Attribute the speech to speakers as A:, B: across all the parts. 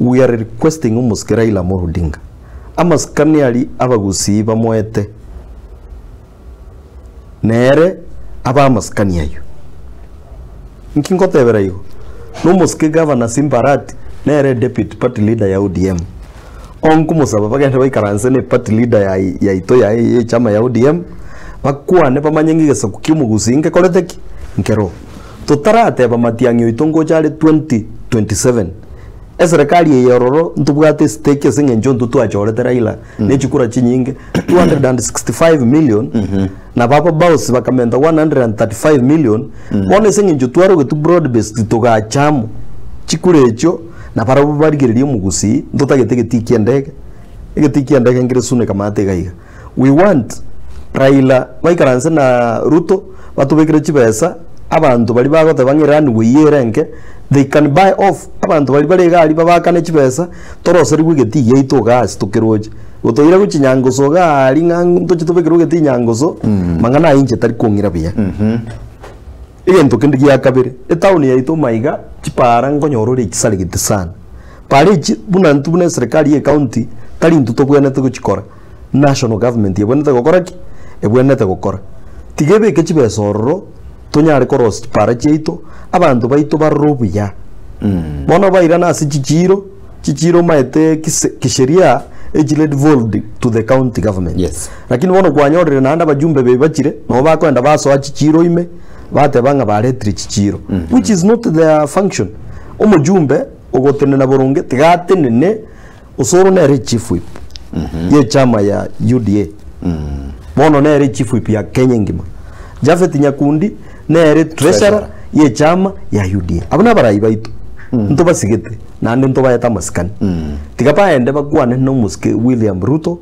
A: we are requesting umuske Raila Amolo Odinga amaskani ali abagusi bamwete nere aba amaskani ayo nkingotebera yo n'umuske governor Simbarati nere deputy party leader ya ODM onku musaba bagende baikaranse ne party leader ya ito ya chama ya ODM bakwane bamanyengigesa kukimugusinge koleteki nkero tutarate bamatiangyo itongo chale 2027 serikali ya Roro ntubwate stake singenjo ntutu achorete Raila nechikura chinyinge 265 million na baba boss bakamenda 135 million one singenjo twaro getu broad based toga chamu chikurecho na para barigiririe mugusi ntutagete tikiendege ngire sune kamate gaiga we want Raila baikaranse na Ruto batubekire chibesa abantu bali bagote bangirani wiyerenge they can buy off abantu bali bali gali babakane chibesa toroseri gwigeti yeito gas tukiroje gotoira guchinyangoso gali nganto chitubekire gwigeti nyangoso mangana inje tari kungira biya egento kindi ya kabiri etauni yaito maiga chipara ngonyorore ikisale gitisana pare buna ntubune serikali ye county tari ntuto bwenete guchikora national government yebwenete gukora ki ebwenete gukora tigebe ke chibesa ororo tunyare koros para cheito abantu baito barubuya bono baira nasi chichiro maete kisheria ejile devolved to the county government
B: yes
A: lakini bono kwanyorere nanda bajumbe bebachire no bakwenda baso chichiro ime bate banga baretri chichiro which is not their function omujumbe ogotene na boronge tigatenene usoro na chief whip ye chama ya UDA bono na chief whip ya Kenya ngima Jafet Nyakundi nere treasurer ye chama ya UDA abuna barayi baitu nto basigete nande nto bayata maskani tigapa ende bakwane no muske William Ruto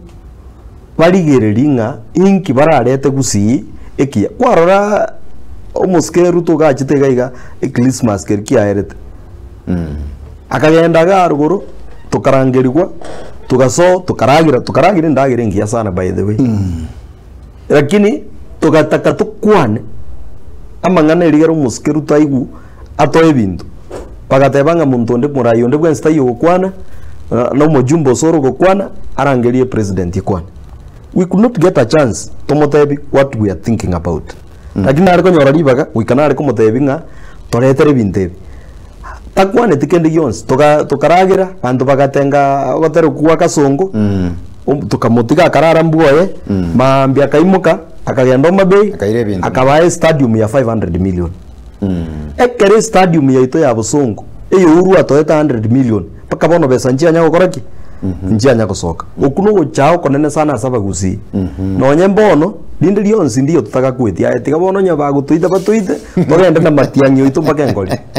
A: baligereringa inki bararete gusi ekia kwarora umuske Ruto gachite gaiga Christmas kerkia erete akagenda garuguru tukarangerigwa tukaragira ndagire ngia sana by the way lakini tugataka tukwane amangana erigero muske Ruto aigu atoe bintu pagatebanga muntu onde murayo onde bwensta yo kwana no mojumbo soro gokwana arangerie president ikwana we could not get a chance to motebi what we are thinking about lakini ariko nyora ribaga we kana ariko motebi nga toretere bintebi takwane tikende yons tukaragira bantu bagatenga gotero kuwa kasongo tukamotika karara mbuoye maambia kaimuka akagenda Mabei akabaye stadium ya 500 million ekere stadium ya ito ya Busongo eyo uru atoeta 100 million paka bono besa njia nyako koraki njia nyako soka okuno gochao konene sana asaba gusi no nyembono dinde lionsi ndio tutaka kwetia etiga bono nyabago tuita batuite bagenda na matiangyo ito paka ngoli